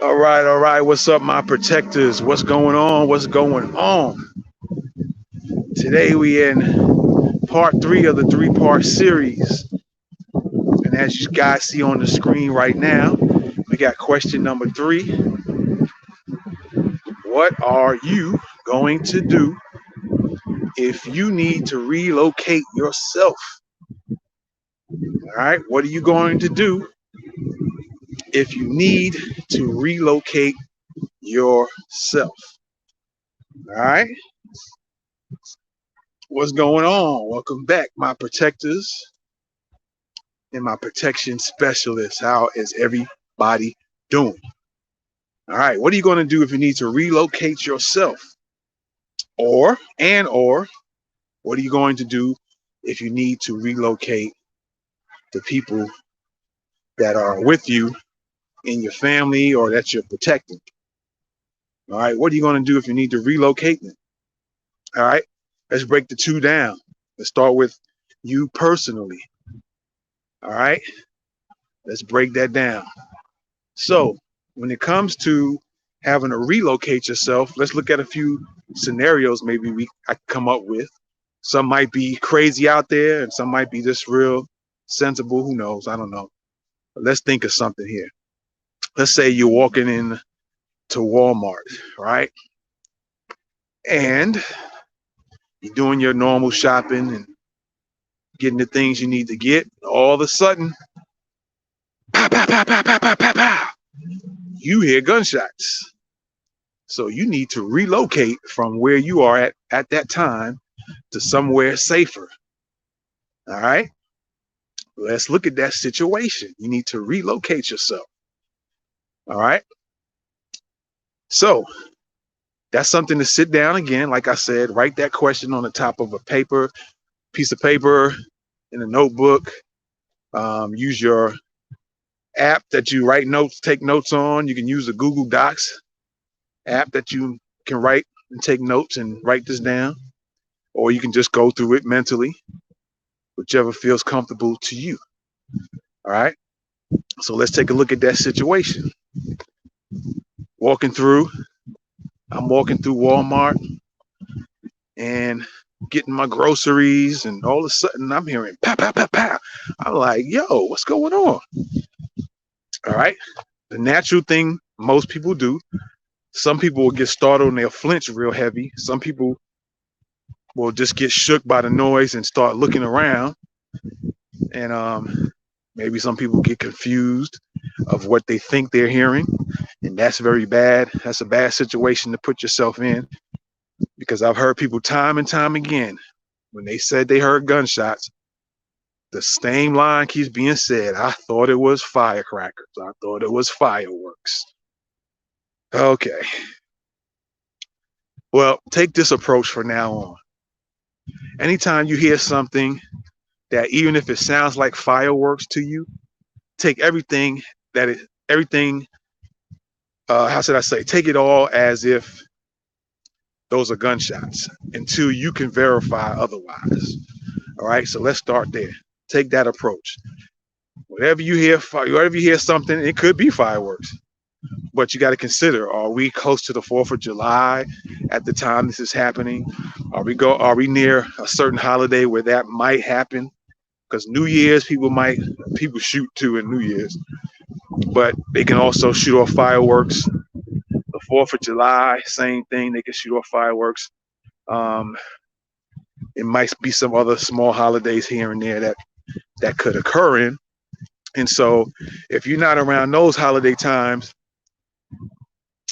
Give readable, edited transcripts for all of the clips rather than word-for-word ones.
All right. What's up, my protectors? What's going on? What's going on? Today we in part three of the three-part series. And as you guys see on the screen right now, we got question number three. What are you going to do if you need to relocate yourself? All right. What are you going to do if you need to relocate yourself? All right. What's going on? Welcome back, my protectors and my protection specialists. How is everybody doing? All right. What are you going to do if you need to relocate yourself? Or what are you going to do if you need to relocate the people that are with you in your family or that you're protecting? All right. What are you going to do if you need to relocate them? All right. Let's break the two down. Let's start with you personally. All right. Let's break that down. So, when it comes to having to relocate yourself, let's look at a few scenarios maybe I can come up with. Some might be crazy out there and some might be just real sensible. Who knows? I don't know. But let's think of something here. Let's say you're walking in to Walmart, right? And you're doing your normal shopping and getting the things you need to get. All of a sudden, pow, pow, pow, pow, pow, pow, pow, pow, you hear gunshots. So you need to relocate from where you are at that time to somewhere safer. All right. Let's look at that situation. You need to relocate yourself. All right. So that's something to sit down again. Like I said, write that question on the top of a piece of paper, in a notebook. Use your app that you take notes on. You can use the Google Docs app that you can write and take notes and write this down, or you can just go through it mentally, whichever feels comfortable to you. All right. So let's take a look at that situation. I'm walking through Walmart and getting my groceries, and all of a sudden I'm hearing pow, pow, pow, pow. I'm like, yo, what's going on? All right. The natural thing most people do, some people will get startled and they'll flinch real heavy. Some people will just get shook by the noise and start looking around. And maybe some people get confused of what they think they're hearing. And that's very bad. That's a bad situation to put yourself in, because I've heard people time and time again, when they said they heard gunshots, the same line keeps being said. I thought it was firecrackers. I thought it was fireworks. Okay. Well, take this approach from now on. Anytime you hear something that, even if it sounds like fireworks to you, take everything how should I say, take it all as if those are gunshots until you can verify otherwise. All right, so let's start there. Take that approach. Whenever you hear something, it could be fireworks, but you got to consider: are we close to the 4th of July at the time this is happening? Are we near a certain holiday where that might happen? Because New Year's, people shoot too in New Year's, but they can also shoot off fireworks. The 4th of July, same thing. They can shoot off fireworks. It might be some other small holidays here and there that could occur in. And so if you're not around those holiday times,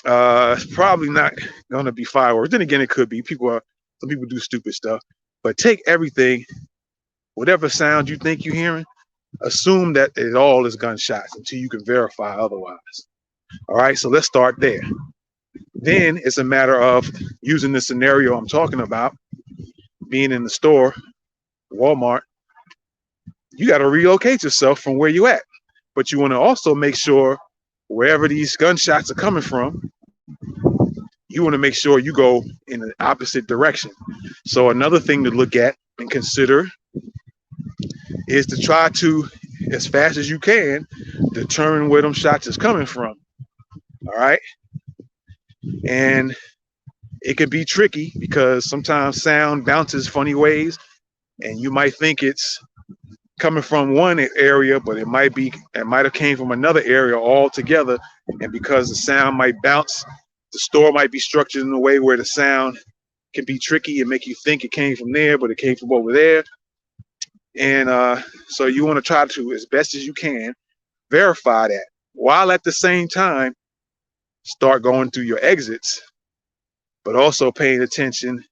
it's probably not going to be fireworks. Then again, it could be. Some people do stupid stuff. But take everything, whatever sound you think you're hearing, assume that it all is gunshots until you can verify otherwise. All right, so let's start there. Then it's a matter of using the scenario I'm talking about, being in the store, Walmart. You got to relocate yourself from where you at, but you want to also make sure wherever these gunshots are coming from, you want to make sure you go in the opposite direction. So another thing to look at and consider is to try to, as fast as you can, determine where them shots is coming from. All right. And it can be tricky because sometimes sound bounces funny ways, and you might think it's coming from one area, but it might have came from another area altogether. And because the sound might bounce, the store might be structured in a way where the sound can be tricky and make you think it came from there, but it came from over there. And so you want to try to, as best as you can, verify that, while at the same time start going through your exits, but also paying attention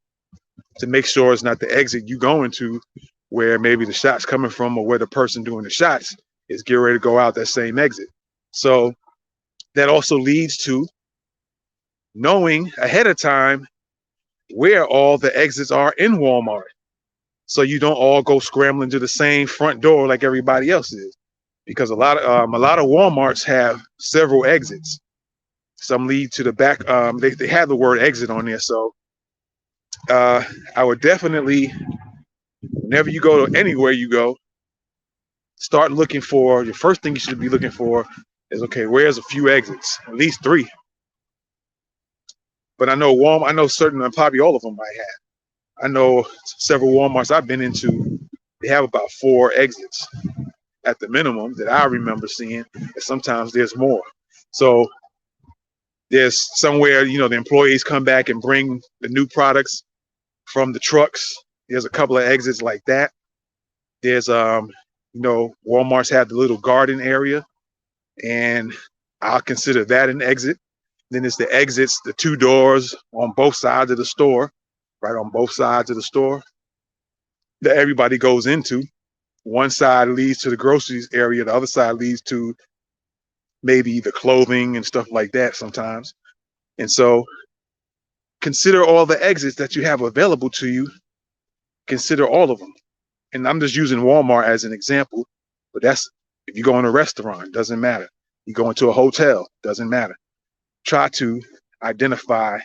to make sure it's not the exit you going to where maybe the shot's coming from, or where the person doing the shots is getting ready to go out that same exit. So that also leads to knowing ahead of time where all the exits are in Walmart, so you don't all go scrambling to the same front door like everybody else is. Because a lot of Walmarts have several exits. Some lead to the back. They have the word exit on there, so I would definitely, whenever you go to anywhere you go, start looking for, your first thing you should be looking for is, okay, where's a few exits, at least 3. But I know certain, probably all of them might have. I know several Walmarts I've been into, they have about 4 exits at the minimum that I remember seeing, and sometimes there's more. So there's somewhere, the employees come back and bring the new products from the trucks. There's a couple of exits like that. There's Walmart's have the little garden area, and I'll consider that an exit. Then it's the exits, the 2 doors on both sides of the store, right on both sides of the store that everybody goes into. One side leads to the groceries area, the other side leads to maybe the clothing and stuff like that sometimes. And so consider all the exits that you have available to you. Consider all of them. And I'm just using Walmart as an example, but that's, if you go in a restaurant, doesn't matter. You go into a hotel, doesn't matter. Try to identify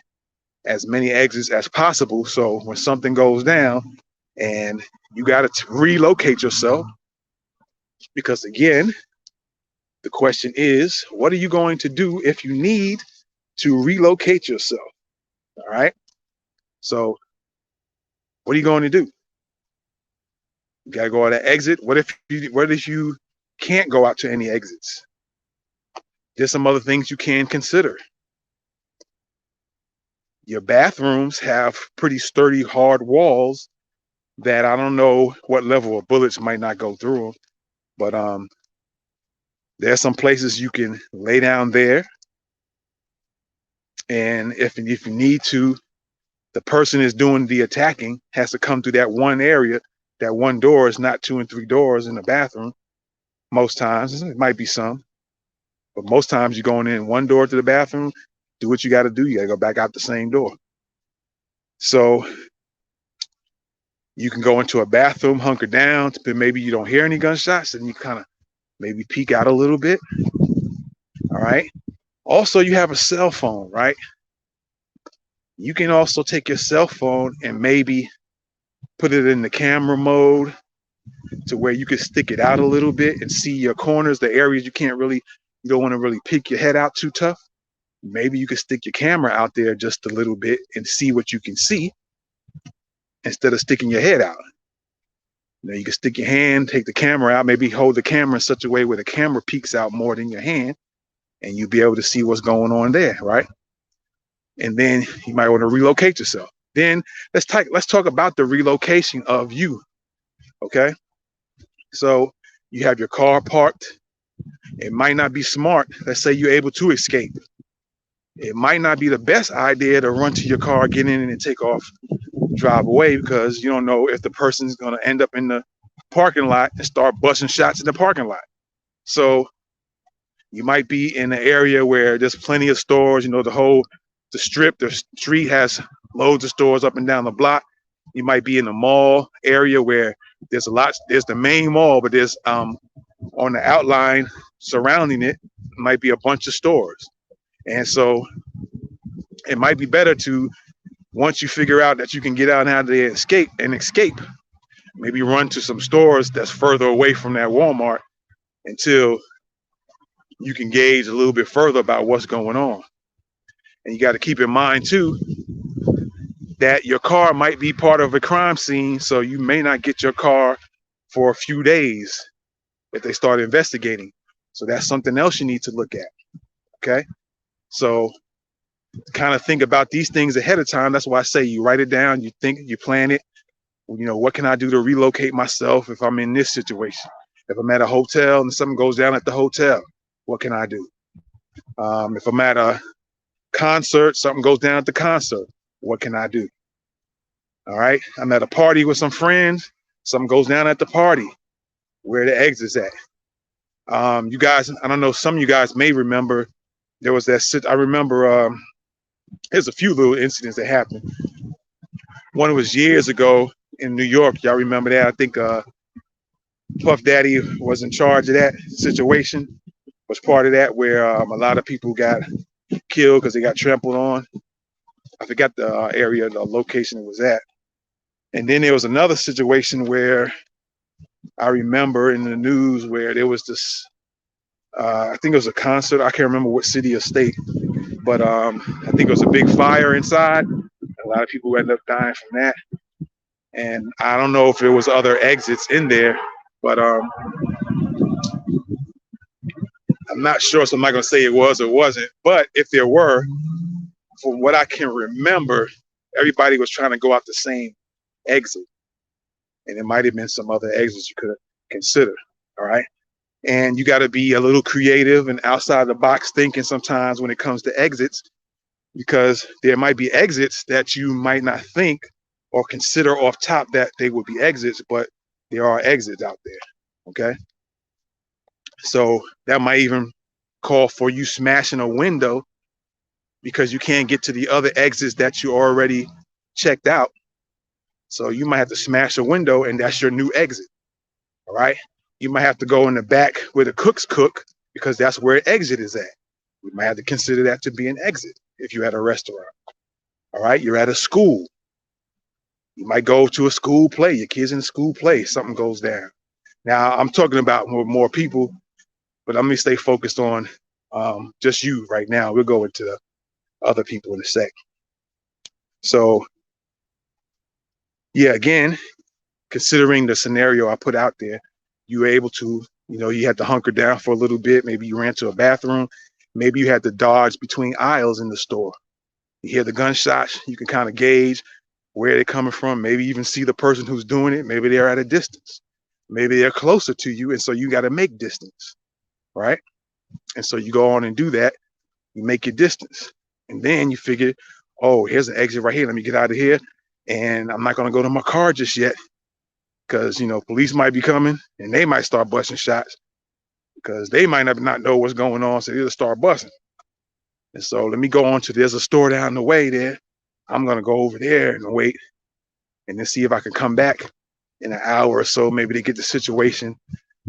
as many exits as possible, so when something goes down and you got to relocate yourself, because again, the question is, what are you going to do if you need to relocate yourself? All right. So what are you going to do? You got to go out an exit. What if you can't go out to any exits? There's some other things you can consider. Your bathrooms have pretty sturdy, hard walls that I don't know what level of bullets might not go through them, but there's some places you can lay down there. And if you need to, the person is doing the attacking has to come through that one area. That one door is not 2 and 3 doors in the bathroom. Most times, it might be some, but most times you're going in one door to the bathroom, do what you got to do. You got to go back out the same door. So you can go into a bathroom, hunker down, but maybe you don't hear any gunshots, and you kind of maybe peek out a little bit. All right. Also, you have a cell phone, right? You can also take your cell phone and maybe put it in the camera mode to where you can stick it out a little bit and see your corners, the areas you don't want to really peek your head out too tough. Maybe you can stick your camera out there just a little bit and see what you can see instead of sticking your head out. You can stick your hand, take the camera out, maybe hold the camera in such a way where the camera peeks out more than your hand, and you'll be able to see what's going on there, right? And then you might want to relocate yourself. Then let's talk about the relocation of you. Okay. So you have your car parked. It might not be smart. Let's say you're able to escape. It might not be the best idea to run to your car, get in and take off, drive away, because you don't know if the person's going to end up in the parking lot and start busting shots in the parking lot. So you might be in an area where there's plenty of stores, the street has loads of stores up and down the block. You might be in a mall area where there's the main mall, but there's on the outline surrounding it might be a bunch of stores. And so it might be better to, once you figure out that you can get out of there and escape, maybe run to some stores that's further away from that Walmart until you can gauge a little bit further about what's going on. And you got to keep in mind too that your car might be part of a crime scene, so you may not get your car for a few days if they start investigating. So that's something else you need to look at. Okay. So kind of think about these things ahead of time. That's why I say you write it down, you think, you plan it. You know, what can I do to relocate myself if I'm in this situation? If I'm at a hotel and something goes down at the hotel, what can I do? If I'm at a concert, something goes down at the concert, what can I do? All right. I'm at a party with some friends, something goes down at the party, where the exit's at. You guys, I don't know, some of you guys may remember there was that I remember there's a few little incidents that happened. One was years ago in New York. Y'all remember that? I think Puff Daddy was in charge of that situation, was part of that, where a lot of people got killed because they got trampled on. I forgot the area, the location it was at. And then there was another situation where I remember in the news where there was this, I think it was a concert. I can't remember what city or state, but I think it was a big fire inside. A lot of people ended up dying from that. And I don't know if there was other exits in there, but I'm not sure, so I'm not going to say it was or wasn't. But if there were, from what I can remember, everybody was trying to go out the same exit. And it might have been some other exits you could consider. All right. And you got to be a little creative and outside the box thinking sometimes when it comes to exits, because there might be exits that you might not think or consider off top that they would be exits, but there are exits out there. Okay. So that might even call for you smashing a window because you can't get to the other exits that you already checked out. So you might have to smash a window and that's your new exit. All right. You might have to go in the back where the cooks cook because that's where exit is at. We might have to consider that to be an exit if you're at a restaurant. All right. You're at a school. You might go to a school play. Your kids in a school play. Something goes down. Now I'm talking about more people, but let me stay focused on just you right now. We'll go into the other people in a sec. So yeah, again, considering the scenario I put out there, you were able to, you had to hunker down for a little bit. Maybe you ran to a bathroom. Maybe you had to dodge between aisles in the store. You hear the gunshots. You can kind of gauge where they're coming from. Maybe even see the person who's doing it. Maybe they're at a distance. Maybe they're closer to you. And so you got to make distance, right? And so you go on and do that. You make your distance. And then you figure, oh, here's an exit right here. Let me get out of here. And I'm not going to go to my car just yet because, police might be coming and they might start busting shots because they might not know what's going on. So they'll start busting. And so let me go on to, there's a store down the way there. I'm going to go over there and wait and then see if I can come back in an hour or so, maybe to get the situation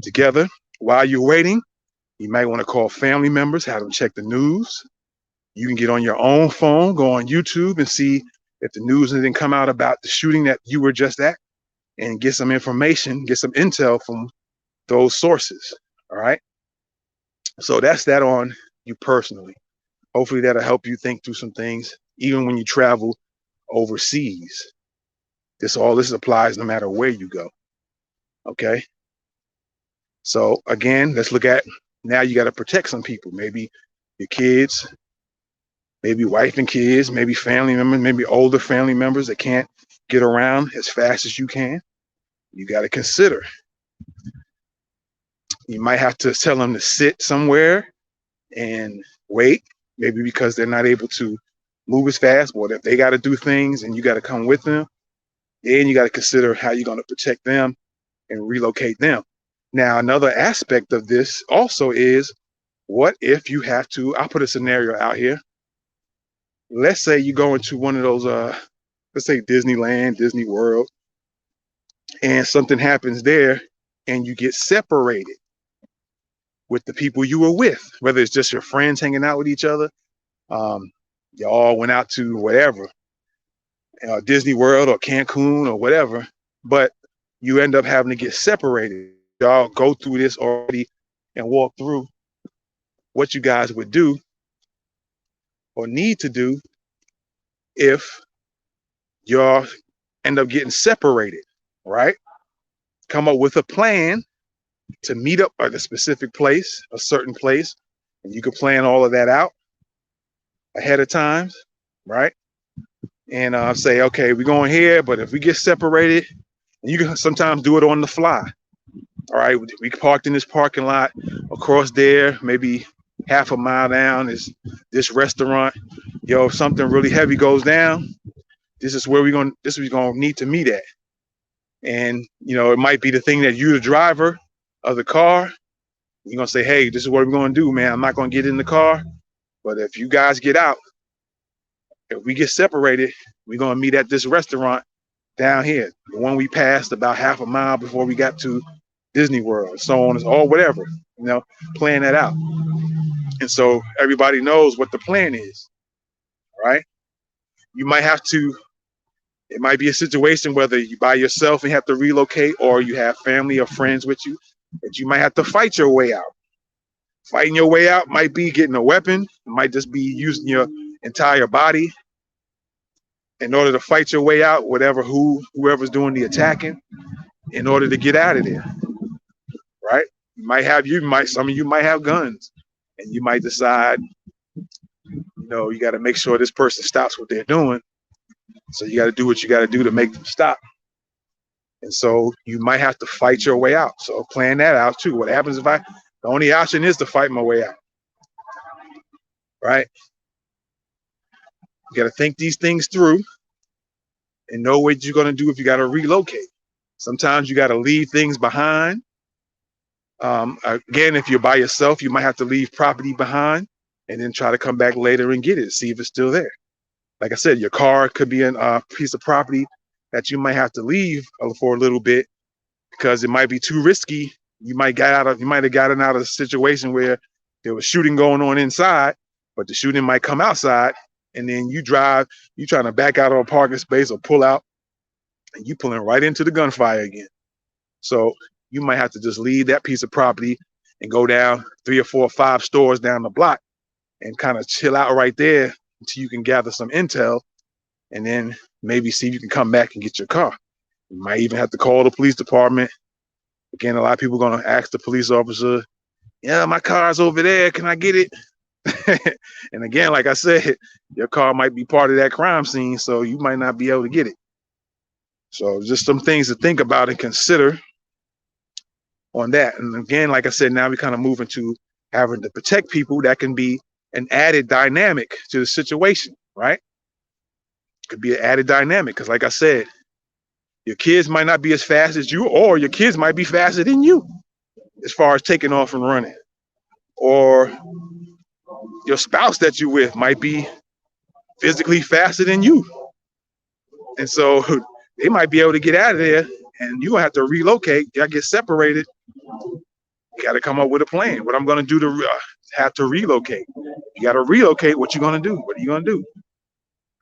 together. While you're waiting, you might want to call family members, have them check the news. You can get on your own phone, go on YouTube and see if the news didn't come out about the shooting that you were just at and get some information, get some intel from those sources. All right. So that's that on you personally. Hopefully that'll help you think through some things, even when you travel overseas. All this applies no matter where you go. Okay. So again, let's look at, now you got to protect some people, maybe your kids, maybe wife and kids, maybe family members, maybe older family members that can't get around as fast as you can. You got to consider. You might have to tell them to sit somewhere and wait, maybe because they're not able to move as fast, or if they got to do things and you got to come with them, then you got to consider how you're going to protect them and relocate them. Now, another aspect of this also is, what if you have to, I'll put a scenario out here. Let's say you go into one of those, let's say Disneyland, Disney World, and something happens there and you get separated with the people you were with, whether it's just your friends hanging out with each other. You all went out to whatever, Disney World or Cancun or whatever, but you end up having to get separated. Y'all go through this already and walk through what you guys would do or need to do if y'all end up getting separated, right? Come up with a plan to meet up at a specific place, a certain place, and you can plan all of that out ahead of time, right? And say, okay, we're going here, but if we get separated, you can sometimes do it on the fly. All right, we parked in this parking lot across there, maybe half a mile down is this restaurant. Yo, if something really heavy goes down, this is where this is where we're gonna need to meet at. And it might be the thing that you, the driver of the car, you're gonna say, hey, this is what we're gonna do, man. I'm not gonna get in the car, but if you guys get out, if we get separated, we're gonna meet at this restaurant down here, the one we passed about half a mile before we got to Disney World, so on or whatever, plan that out. And so everybody knows what the plan is, right? You might have to, it might be a situation whether you by yourself and have to relocate or you have family or friends with you, that you might have to fight your way out. Fighting your way out might be getting a weapon, it might just be using your entire body in order to fight your way out, whoever's doing the attacking, in order to get out of there, right? Some of you might have guns, and you might decide, you got to make sure this person stops what they're doing. So you got to do what you got to do to make them stop. And so you might have to fight your way out. So plan that out too. What happens if the only option is to fight my way out, right? You got to think these things through and know what you're going to do if you got to relocate. Sometimes you got to leave things behind. Again, if you're by yourself, you might have to leave property behind and then try to come back later and get it, see if it's still there. Like I said, your car could be a piece of property that you might have to leave for a little bit because it might be too risky. You might have gotten out of a situation where there was shooting going on inside, but the shooting might come outside, and then you trying to back out of a parking space or pull out, and you pulling right into the gunfire again. So you might have to just leave that piece of property and go down 3 or 4 or 5 stores down the block and kind of chill out right there until you can gather some intel, and then maybe see if you can come back and get your car. You might even have to call the police department. Again, a lot of people are going to ask the police officer, yeah, my car's over there. Can I get it? And again, like I said, your car might be part of that crime scene, so you might not be able to get it. So just some things to think about and consider on that. And again, like I said, now we kind of move into having to protect people. That can be an added dynamic to the situation, right? Could be an added dynamic because, like I said, your kids might not be as fast as you, or your kids might be faster than you as far as taking off and running. Or your spouse that you're with might be physically faster than you. And so they might be able to get out of there, and you have to relocate. You get separated. You got to come up with a plan. What I'm going to do to have to relocate. You got to relocate. What you going to do? What are you going to do?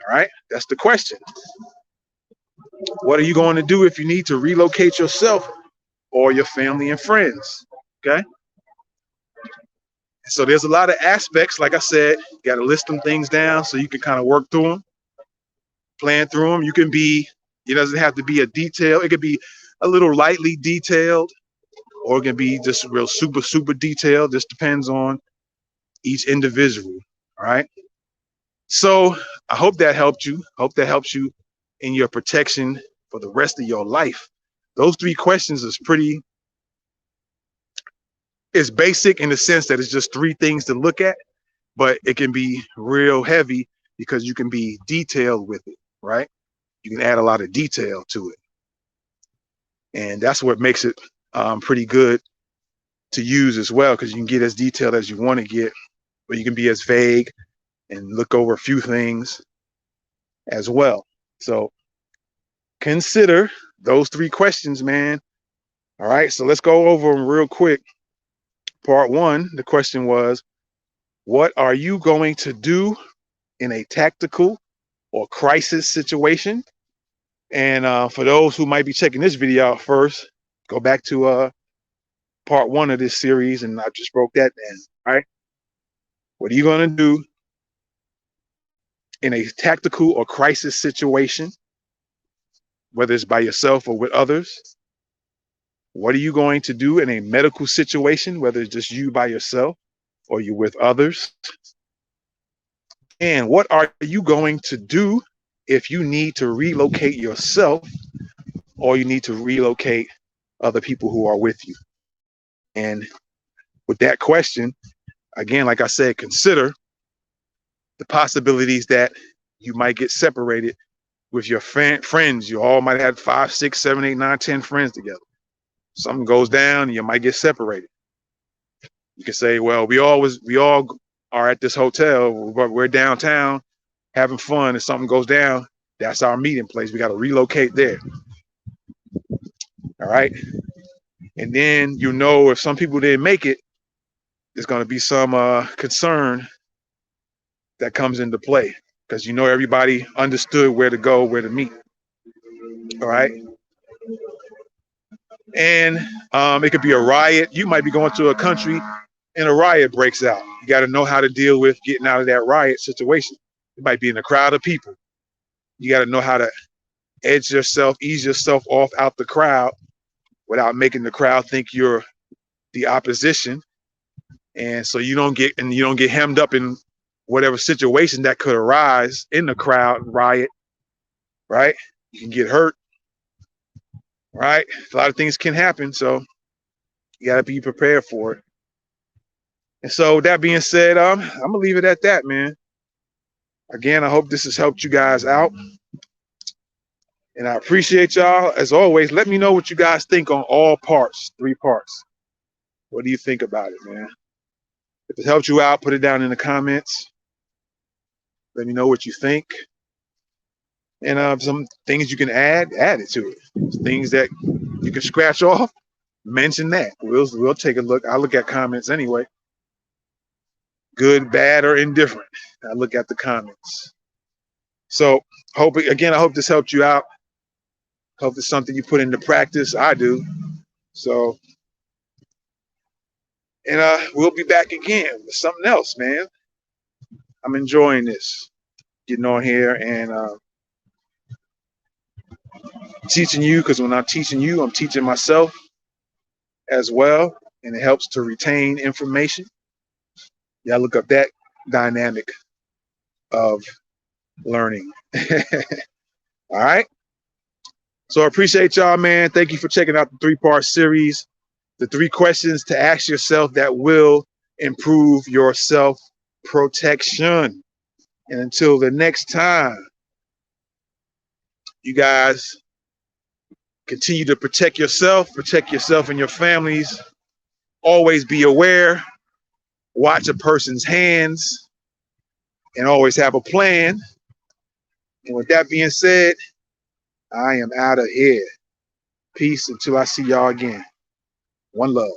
All right. That's the question. What are you going to do if you need to relocate yourself or your family and friends? Okay. So there's a lot of aspects. Like I said, you got to list them things down so you can kind of work through them, plan through them. It doesn't have to be a detail. It could be a little lightly detailed, or it can be just real super, super detailed. Just depends on each individual. All right. So I hope that helped you. Hope that helps you in your protection for the rest of your life. Those 3 questions it's basic in the sense that it's just 3 things to look at, but it can be real heavy because you can be detailed with it, right? You can add a lot of detail to it. And that's what makes it pretty good to use as well, because you can get as detailed as you want to get, but you can be as vague and look over a few things as well. So consider those 3 questions, man. All right, so let's go over them real quick. Part 1, the question was, what are you going to do in a tactical or crisis situation? And for those who might be checking this video out first, go back to part 1 of this series, and I just broke that down. All right. What are you going to do in a tactical or crisis situation, whether it's by yourself or with others? What are you going to do in a medical situation, whether it's just you by yourself or you're with others? And what are you going to do if you need to relocate yourself or you need to relocate other people who are with you? And with that question, again, like I said, consider the possibilities that you might get separated with your friends. You all might have 5, 6, 7, 8, 9, 10 friends together. Something goes down, you might get separated. You can say, well, we all are at this hotel, but we're downtown having fun. If something goes down, that's our meeting place. We got to relocate there. All right. And then, if some people didn't make it, there's going to be some concern that comes into play because everybody understood where to go, where to meet. All right. And it could be a riot. You might be going to a country and a riot breaks out. You got to know how to deal with getting out of that riot situation. It might be in a crowd of people. You got to know how to ease yourself off out the crowd without making the crowd think you're the opposition. And so you don't get hemmed up in whatever situation that could arise in the crowd riot, right? You can get hurt, right? A lot of things can happen. So you got to be prepared for it. And so that being said, I'm going to leave it at that, man. Again, I hope this has helped you guys out. And I appreciate y'all. As always, let me know what you guys think on all parts, 3 parts. What do you think about it, man? If it helped you out, put it down in the comments. Let me know what you think. And some things you can add it to it. Things that you can scratch off, mention that. We'll take a look. I look at comments anyway. Good, bad, or indifferent. I look at the comments. So I hope this helped you out. Hope it's something you put into practice. I do. So, and we'll be back again with something else, man. I'm enjoying this, getting on here and teaching you, because when I'm teaching you, I'm teaching myself as well, and it helps to retain information. Yeah, look up that dynamic of learning. All right. So I appreciate y'all, man. Thank you for checking out the 3-part series, the 3 questions to ask yourself that will improve your self-protection. And until the next time, you guys continue to protect yourself and your families. Always be aware, watch a person's hands, and always have a plan. And with that being said, I am out of here. Peace until I see y'all again. One love.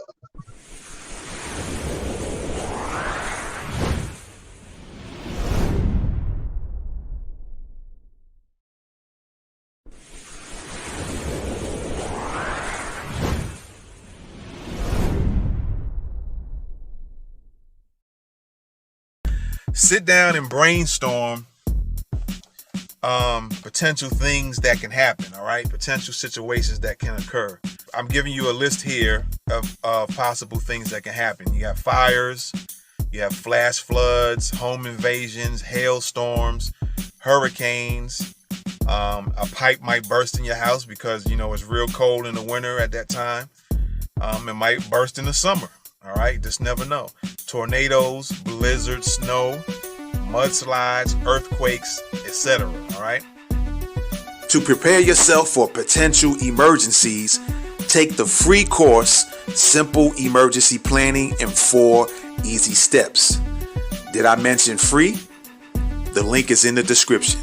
Sit down and brainstorm potential things that can happen, all right? Potential situations that can occur. I'm giving you a list here of possible things that can happen. You got fires, you have flash floods, home invasions, hailstorms, hurricanes. A pipe might burst in your house because, it's real cold in the winter at that time. It might burst in the summer, all right? Just never know. Tornadoes, blizzards, snow, mudslides, earthquakes, etc. All right. To prepare yourself for potential emergencies, take the free course, Simple Emergency Planning in 4 Easy Steps. Did I mention free? The link is in the description.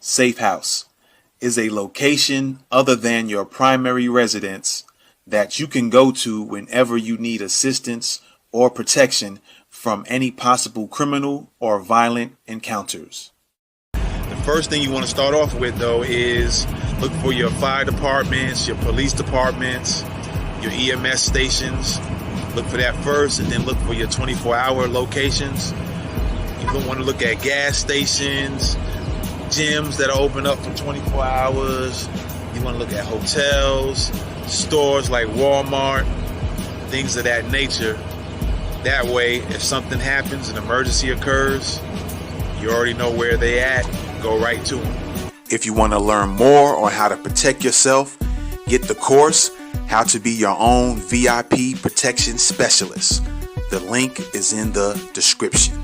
Safe house is a location other than your primary residence that you can go to whenever you need assistance or protection from any possible criminal or violent encounters. The first thing you want to start off with, though, is look for your fire departments, your police departments, your EMS stations. Look for that first, and then look for your 24-hour locations. You don't want to look at gas stations, gyms that are open up for 24 hours. You want to look at hotels, stores like Walmart, things of that nature. That way, if something happens, an emergency occurs, you already know where they at. Go right to them. If you want to learn more on how to protect yourself, get the course, How to Be Your Own VIP Protection Specialist. The link is in the description.